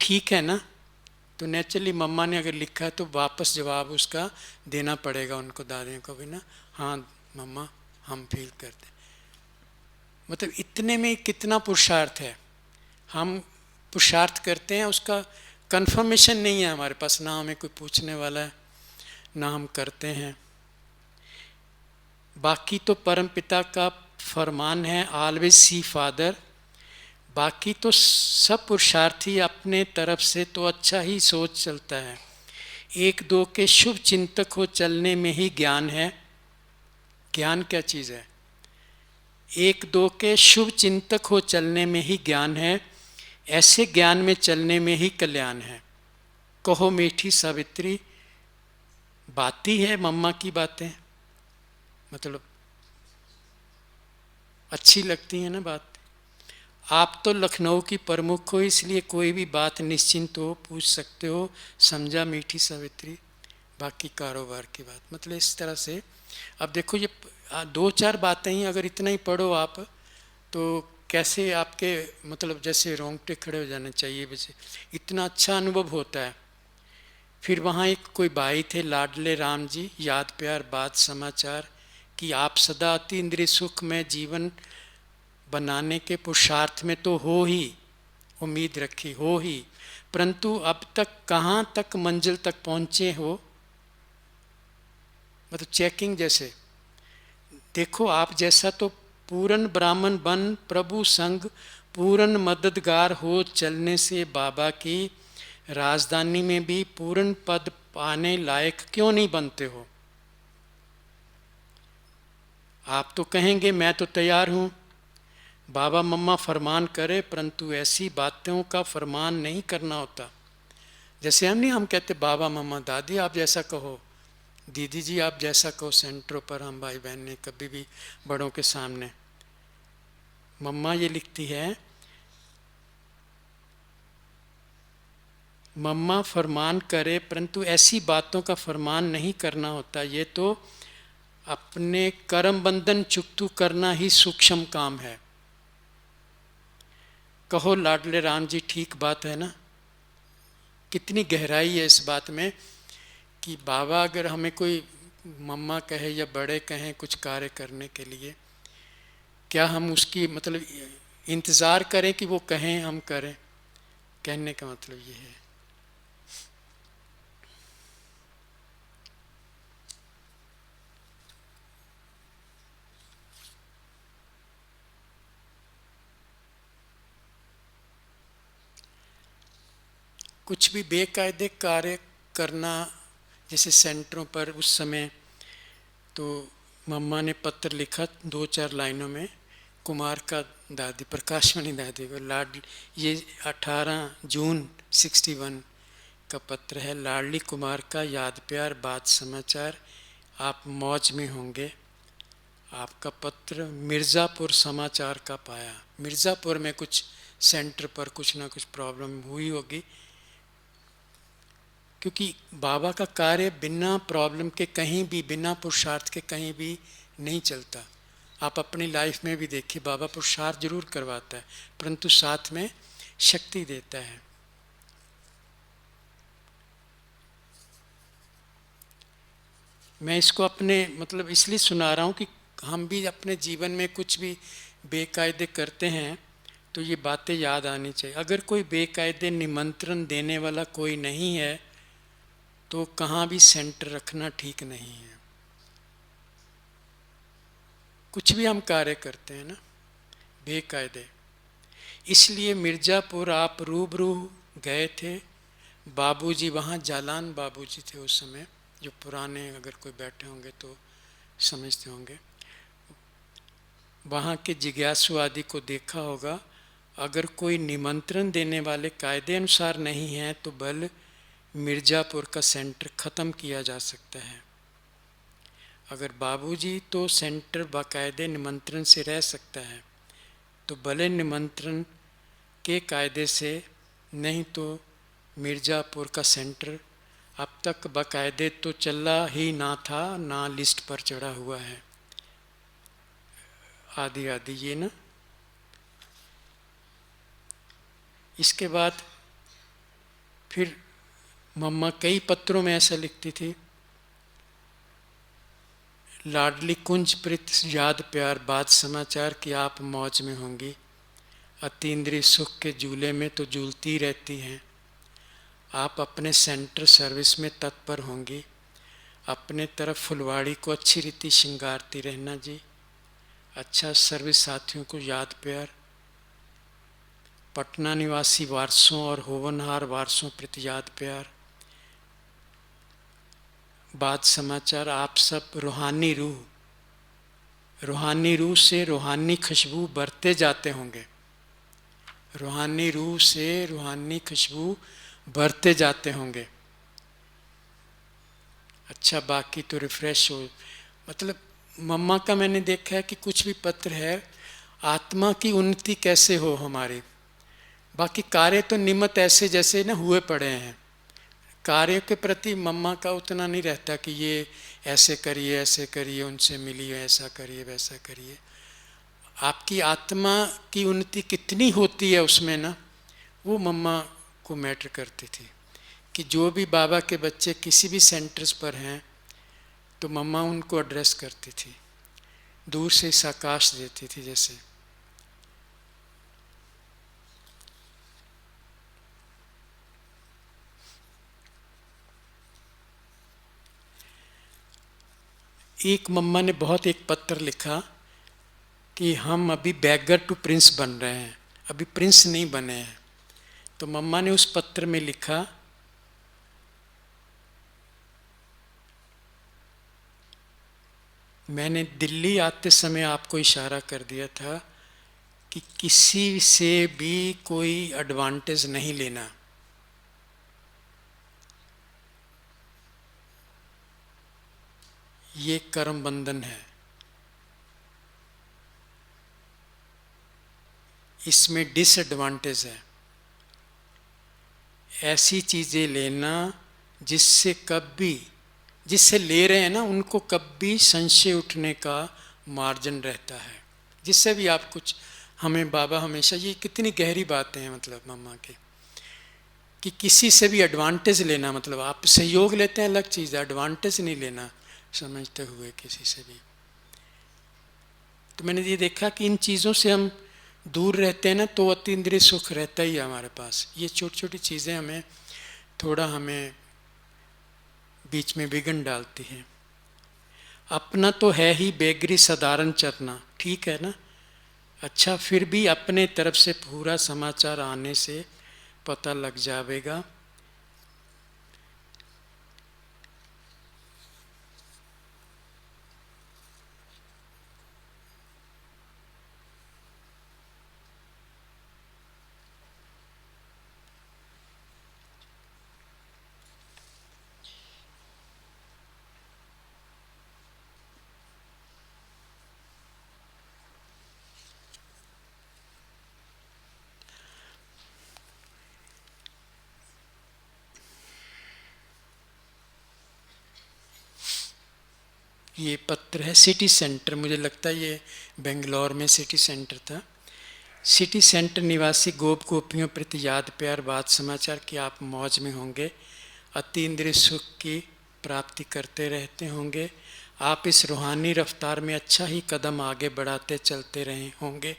ठीक है ना। तो नेचुरली मम्मा ने अगर लिखा है तो वापस जवाब उसका देना पड़ेगा उनको, दादियों को भी ना, हाँ मम्मा हम फील करते। मतलब इतने में कितना पुरुषार्थ है, हम पुरुषार्थ करते हैं, उसका कंफर्मेशन नहीं है हमारे पास, ना हमें कोई पूछने वाला है, ना हम करते हैं। बाकी तो परमपिता का फरमान है, ऑलवेज सी फादर, बाकी तो सब पुरुषार्थी अपने तरफ से तो अच्छा ही सोच चलता है। एक दो के शुभ चिंतक हो चलने में ही ज्ञान है। ज्ञान क्या चीज़ है? एक दो के शुभ चिंतक हो चलने में ही ज्ञान है, ऐसे ज्ञान में चलने में ही कल्याण है। कहो मीठी सावित्री, बाती है मम्मा की बातें, मतलब अच्छी लगती है ना बात। आप तो लखनऊ की प्रमुख हो, इसलिए कोई भी बात निश्चिंत हो पूछ सकते हो, समझा मीठी सावित्री, बाकी कारोबार की बात। मतलब इस तरह से अब देखो, ये दो चार बातें ही अगर इतना ही पढ़ो आप तो कैसे आपके मतलब जैसे रोंगटे खड़े हो जाने चाहिए, वैसे इतना अच्छा अनुभव होता है। फिर वहाँ एक कोई भाई थे, लाडले राम जी, याद प्यार बात समाचार कि आप सदा अति इंद्रिय सुख में जीवन बनाने के पुरुषार्थ में तो हो ही, उम्मीद रखी हो ही, परंतु अब तक कहाँ तक मंजिल तक पहुँचे हो, मतलब चेकिंग जैसे। देखो आप जैसा तो पूर्ण ब्राह्मण बन प्रभु संग पूर्ण मददगार हो चलने से बाबा की राजधानी में भी पूर्ण पद पाने लायक क्यों नहीं बनते हो? आप तो कहेंगे मैं तो तैयार हूँ, बाबा मम्मा फरमान करे, परंतु ऐसी बातों का फरमान नहीं करना होता। जैसे हम कहते बाबा मम्मा दादी आप जैसा कहो, दीदी जी आप जैसा कहो, सेंटरों पर हम भाई बहन ने कभी भी बड़ों के सामने। मम्मा ये लिखती है, मम्मा फरमान करे परंतु ऐसी बातों का फरमान नहीं करना होता, ये तो अपने कर्म बंधन चुकतू करना ही सूक्ष्म काम है। कहो लाडले राम जी, ठीक बात है ना। कितनी गहराई है इस बात में कि बाबा अगर हमें कोई मम्मा कहे या बड़े कहें कुछ कार्य करने के लिए, क्या हम उसकी मतलब इंतज़ार करें कि वो कहें हम करें? कहने का मतलब ये है। कुछ भी बेकायदे कार्य करना, जैसे सेंटरों पर उस समय तो मम्मा ने पत्र लिखा 2-4 लाइनों में, कुमार का दादी प्रकाशमणि दादी को, लाड ये 18 जून 61 का पत्र है। लाडली कुमार का याद प्यार बात समाचार, आप मौज में होंगे। आपका पत्र मिर्ज़ापुर समाचार का पाया। मिर्ज़ापुर में कुछ सेंटर पर कुछ ना कुछ प्रॉब्लम हुई होगी, क्योंकि बाबा का कार्य बिना प्रॉब्लम के कहीं भी, बिना पुरुषार्थ के कहीं भी नहीं चलता। आप अपनी लाइफ में भी देखिए, बाबा पुरुषार्थ जरूर करवाता है परंतु साथ में शक्ति देता है। मैं इसको अपने मतलब इसलिए सुना रहा हूँ कि हम भी अपने जीवन में कुछ भी बेकायदे करते हैं तो ये बातें याद आनी चाहिए। अगर कोई बेकायदे निमंत्रण देने वाला कोई नहीं है तो कहाँ भी सेंटर रखना ठीक नहीं है। कुछ भी हम कार्य करते हैं ना बेकायदे। इसलिए मिर्ज़ापुर आप रूबरू गए थे। बाबूजी वहाँ जालान बाबूजी थे उस समय, जो पुराने अगर कोई बैठे होंगे तो समझते होंगे। वहाँ के जिज्ञासु आदि को देखा होगा। अगर कोई निमंत्रण देने वाले कायदे अनुसार नहीं है तो बल मिर्ज़ापुर का सेंटर ख़त्म किया जा सकता है। अगर बाबूजी तो सेंटर बाकायदे निमंत्रण से रह सकता है तो भले निमंत्रण के कायदे से, नहीं तो मिर्ज़ापुर का सेंटर अब तक बाकायदे तो चला ही ना था, ना लिस्ट पर चढ़ा हुआ है, आदि आदि ये ना। इसके बाद फिर मम्मा कई पत्रों में ऐसा लिखती थी, लाडली कुंज प्रीत याद प्यार बात समाचार कि आप मौज में होंगी। अतीन्द्रिय सुख के झूले में तो झूलती रहती हैं। आप अपने सेंटर सर्विस में तत्पर होंगी। अपने तरफ फुलवाड़ी को अच्छी रीति श्रृंगारती रहना जी। अच्छा सर्विस साथियों को याद प्यार। पटना निवासी वारसों और होवनहार वारसों प्रति याद प्यार। बात समाचार आप सब रूहानी रूह से रूहानी खुशबू बढ़ते जाते होंगे। रूहानी रूह से रूहानी खुशबू बढ़ते जाते होंगे। अच्छा बाकी तो रिफ्रेश हो, मतलब मम्मा का मैंने देखा है कि कुछ भी पत्र है, आत्मा की उन्नति कैसे हो हमारी। बाकी कार्य तो निमित्त ऐसे जैसे ना हुए पड़े हैं। कार्य के प्रति मम्मा का उतना नहीं रहता कि ये ऐसे करिए, उनसे मिलिए, ऐसा करिए वैसा करिए। आपकी आत्मा की उन्नति कितनी होती है उसमें ना, वो मम्मा को मैटर करती थी। कि जो भी बाबा के बच्चे किसी भी सेंटर्स पर हैं तो मम्मा उनको एड्रेस करती थी, दूर से साकाश देती थी जैसे। एक मम्मा ने बहुत एक पत्र लिखा कि हम अभी बैगर टू प्रिंस बन रहे हैं, अभी प्रिंस नहीं बने हैं। तो मम्मा ने उस पत्र में लिखा, मैंने दिल्ली आते समय आपको इशारा कर दिया था कि किसी से भी कोई एडवांटेज नहीं लेना। ये कर्म बंधन है, इसमें डिसएडवांटेज है। ऐसी चीज़ें लेना जिससे ले रहे हैं ना उनको कभी संशय उठने का मार्जिन रहता है। जिससे भी आप कुछ, हमें बाबा हमेशा, ये कितनी गहरी बातें हैं मतलब मम्मा के, कि किसी से भी एडवांटेज लेना, मतलब आप सहयोग लेते हैं अलग चीज़ है, एडवांटेज नहीं लेना समझते हुए किसी से भी। तो मैंने ये देखा कि इन चीज़ों से हम दूर रहते हैं ना तो अतीन्द्रिय सुख रहता ही है हमारे पास। ये छोटी छोटी चीज़ें हमें थोड़ा हमें बीच में विघ्न डालती हैं। अपना तो है ही बेगरी साधारण चरना, ठीक है ना। अच्छा फिर भी अपने तरफ से पूरा समाचार आने से पता लग जाएगा। ये पत्र है सिटी सेंटर, मुझे लगता है ये बेंगलोर में सिटी सेंटर था। सिटी सेंटर निवासी गोप गोपियों प्रति याद प्यार बात समाचार कि आप मौज में होंगे, अतीन्द्रिय सुख की प्राप्ति करते रहते होंगे, आप इस रूहानी रफ्तार में अच्छा ही कदम आगे बढ़ाते चलते रहे होंगे।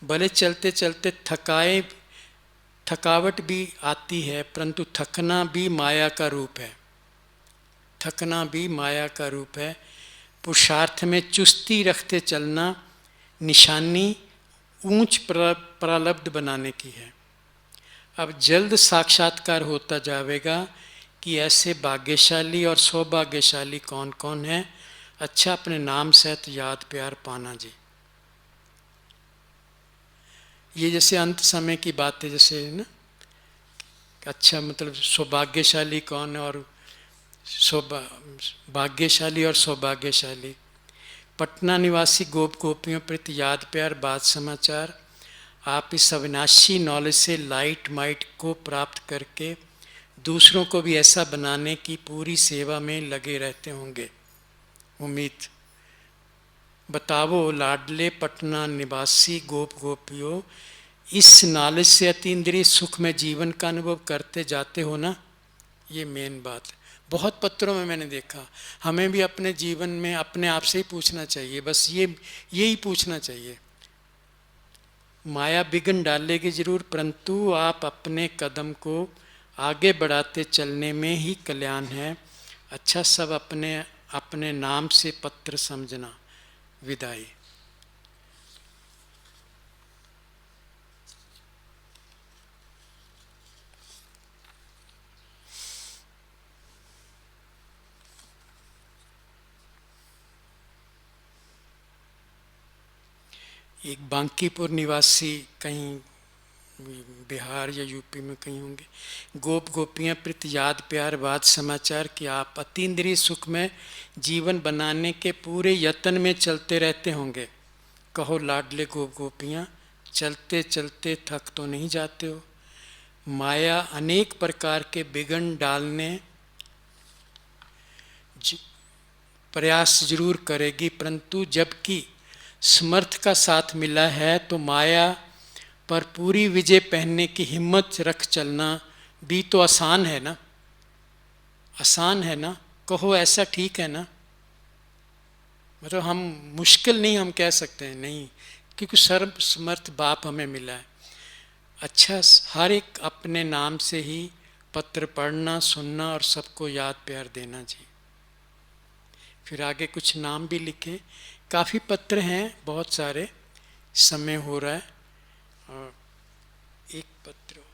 भले चलते चलते थकावट भी आती है, परंतु थकना भी माया का रूप है, थकना भी माया का रूप है। पुरुषार्थ में चुस्ती रखते चलना निशानी ऊंच प्रारब्ध बनाने की है। अब जल्द साक्षात्कार होता जाएगा कि ऐसे भाग्यशाली और सौभाग्यशाली कौन कौन है। अच्छा, अपने नाम सहित याद प्यार पाना जी। ये जैसे अंत समय की बातें जैसे ना, अच्छा मतलब सौभाग्यशाली कौन है और भाग्यशाली और सौभाग्यशाली। पटना निवासी गोप गोपियों प्रति याद प्यार बात समाचार, आप इस अविनाशी नॉलेज से लाइट माइट को प्राप्त करके दूसरों को भी ऐसा बनाने की पूरी सेवा में लगे रहते होंगे। उम्मीद। बताओ लाडले पटना निवासी गोप गोपियों, इस नॉलेज से अतीन्द्रिय सुख में जीवन का अनुभव करते जाते हो ना। ये मेन बात है। बहुत पत्रों में मैंने देखा, हमें भी अपने जीवन में अपने आप से ही पूछना चाहिए, बस यही पूछना चाहिए। माया बिघन डालेगी जरूर, परंतु आप अपने कदम को आगे बढ़ाते चलने में ही कल्याण है। अच्छा, सब अपने अपने नाम से पत्र समझना। विदाई। एक बांकीपुर निवासी, कहीं बिहार या यूपी में कहीं होंगे, गोप गोपियाँ प्रति याद प्यार बात समाचार कि आप अतीन्द्रिय सुख में जीवन बनाने के पूरे यत्न में चलते रहते होंगे। कहो लाडले गोप गोपियाँ, चलते चलते थक तो नहीं जाते हो। माया अनेक प्रकार के बिघन डालने प्रयास जरूर करेगी, परंतु जबकि समर्थ का साथ मिला है तो माया पर पूरी विजय पहनने की हिम्मत रख चलना भी तो आसान है ना, आसान है ना। कहो ऐसा ठीक है ना। मतलब हम मुश्किल नहीं हम कह सकते हैं, नहीं, क्योंकि सर्वसमर्थ बाप हमें मिला है। अच्छा, हर एक अपने नाम से ही पत्र पढ़ना सुनना और सबको याद प्यार देना जी। फिर आगे कुछ नाम भी लिखे, काफ़ी पत्र हैं, बहुत सारे, समय हो रहा है। और एक पत्र और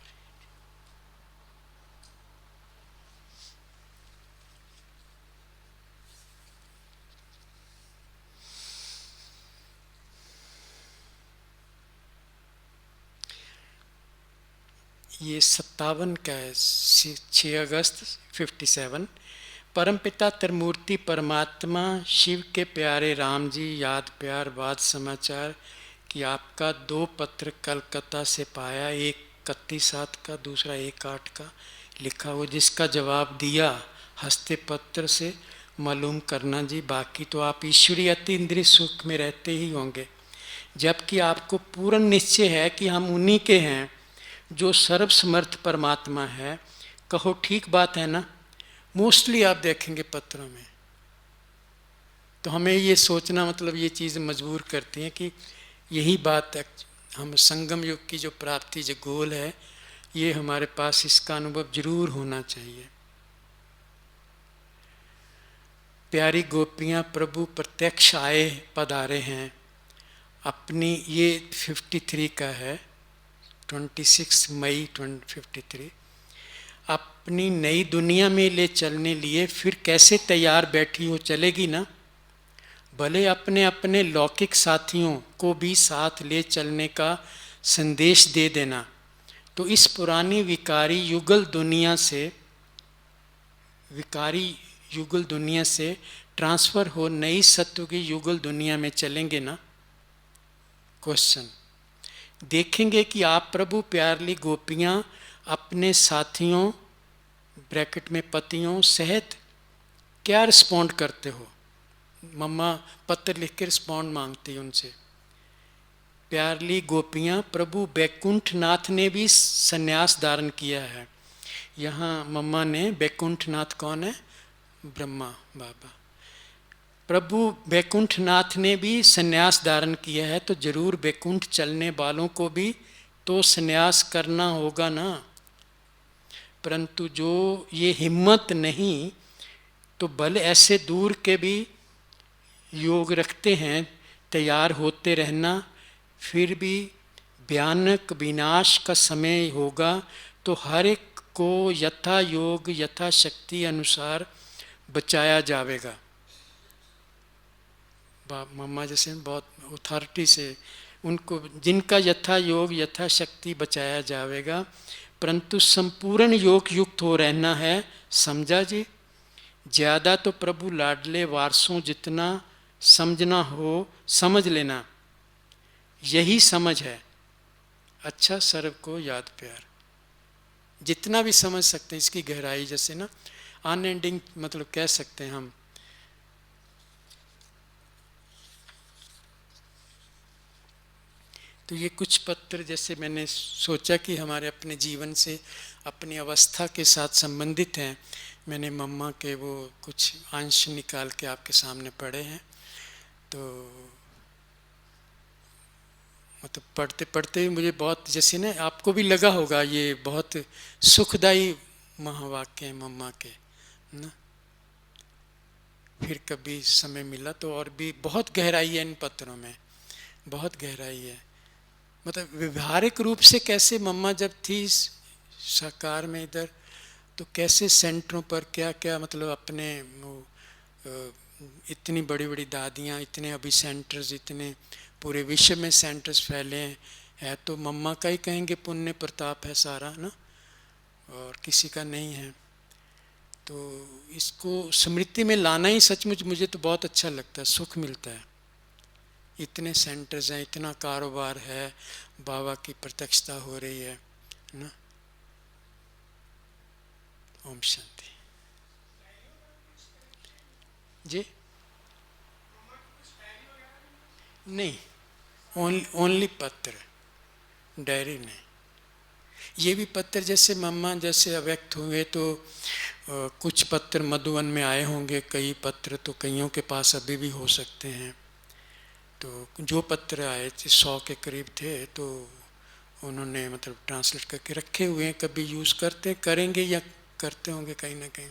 ये 57 का है, 6 अगस्त 57। परमपिता त्रिमूर्ति परमात्मा शिव के प्यारे राम जी, याद प्यार बात समाचार कि आपका 2 पत्र कलकत्ता से पाया, एक 31/7 का, दूसरा 1/8 का लिखा हो, जिसका जवाब दिया हस्ते पत्र से मालूम करना जी। बाकी तो आप ईश्वरीय अतीन्द्रिय सुख में रहते ही होंगे, जबकि आपको पूर्ण निश्चय है कि हम उन्हीं के हैं जो सर्वसमर्थ परमात्मा है। कहो ठीक बात है ना। मोस्टली आप देखेंगे पत्रों में, तो हमें ये सोचना, मतलब ये चीज़ मजबूर करती है कि यही बात है, हम संगम युग की जो प्राप्ति जो गोल है, ये हमारे पास इसका अनुभव जरूर होना चाहिए। प्यारी गोपियाँ प्रभु प्रत्यक्ष आए पधारे हैं अपनी, ये 53 का है, 26 मई 53। अपनी नई दुनिया में ले चलने लिए फिर कैसे तैयार बैठी हो, चलेगी ना। भले अपने अपने लौकिक साथियों को भी साथ ले चलने का संदेश दे देना, तो इस पुरानी विकारी युगल दुनिया से ट्रांसफ़र हो नई सत्व की युगल दुनिया में चलेंगे ना। क्वेश्चन, देखेंगे कि आप प्रभु प्यारी गोपियाँ अपने साथियों ब्रैकेट में पतियों सहित क्या रिस्पॉन्ड करते हो। मम्मा पत्र लिख के रिस्पॉन्ड मांगती उनसे, प्यारली गोपियाँ, प्रभु बैकुंठ नाथ ने भी संन्यास धारण किया है। यहाँ मम्मा ने, बैकुंठ नाथ कौन है? ब्रह्मा बाबा। प्रभु बैकुंठ नाथ ने भी संन्यास धारण किया है, तो जरूर बैकुंठ चलने वालों को भी तो संन्यास करना होगा ना। परंतु जो ये हिम्मत नहीं, तो भले ऐसे दूर के भी योग रखते हैं, तैयार होते रहना, फिर भी भयानक विनाश का समय होगा, तो हर एक को यथा योग यथा शक्ति अनुसार बचाया जाएगा। मम्मा जैसे बहुत अथॉरिटी से उनको, जिनका यथा योग यथा शक्ति बचाया जाएगा, परंतु संपूर्ण योग युक्त हो रहना है। समझा जी? ज़्यादा तो प्रभु लाडले वारसों जितना समझना हो समझ लेना, यही समझ है। अच्छा सर्व को याद प्यार, जितना भी समझ सकते हैं इसकी गहराई, जैसे ना अनएंडिंग, मतलब कह सकते हैं हम। तो ये कुछ पत्र जैसे मैंने सोचा कि हमारे अपने जीवन से, अपनी अवस्था के साथ संबंधित हैं, मैंने मम्मा के वो कुछ अंश निकाल के आपके सामने पढ़े हैं। तो मतलब पढ़ते पढ़ते मुझे बहुत, जैसे ना आपको भी लगा होगा ये बहुत सुखदायी महावाक्य हैं मम्मा के ना। फिर कभी समय मिला तो और भी बहुत गहराई है इन पत्रों में, बहुत गहराई है। मतलब व्यवहारिक रूप से कैसे मम्मा जब थी साकार में इधर, तो कैसे सेंटरों पर क्या क्या, मतलब अपने इतनी बड़ी बड़ी दादियाँ, इतने अभी सेंटर्स, इतने पूरे विश्व में सेंटर्स फैले हैं, तो मम्मा का ही कहेंगे पुण्य प्रताप है सारा ना, और किसी का नहीं है। तो इसको स्मृति में लाना ही सचमुच मुझे तो बहुत अच्छा लगता है, सुख मिलता है। इतने सेंटर्स हैं, इतना कारोबार है, बाबा की प्रत्यक्षता हो रही है ना। ओम शांति जी। नहीं, ओनली पत्र, डायरी नहीं। ये भी पत्र जैसे मम्मा जैसे अव्यक्त हुए, तो कुछ पत्र मधुवन में आए होंगे, कई पत्र तो कईयों के पास अभी भी हो सकते हैं। तो जो पत्र आए थे 100 के करीब थे, तो उन्होंने मतलब ट्रांसलेट करके रखे हुए हैं, कभी यूज़ करते करेंगे या करते होंगे कहीं ना कहीं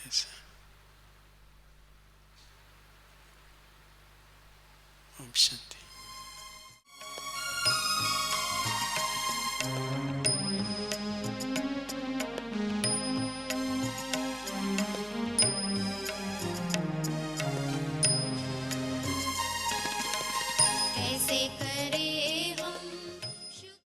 ऐसा। ओम शांति।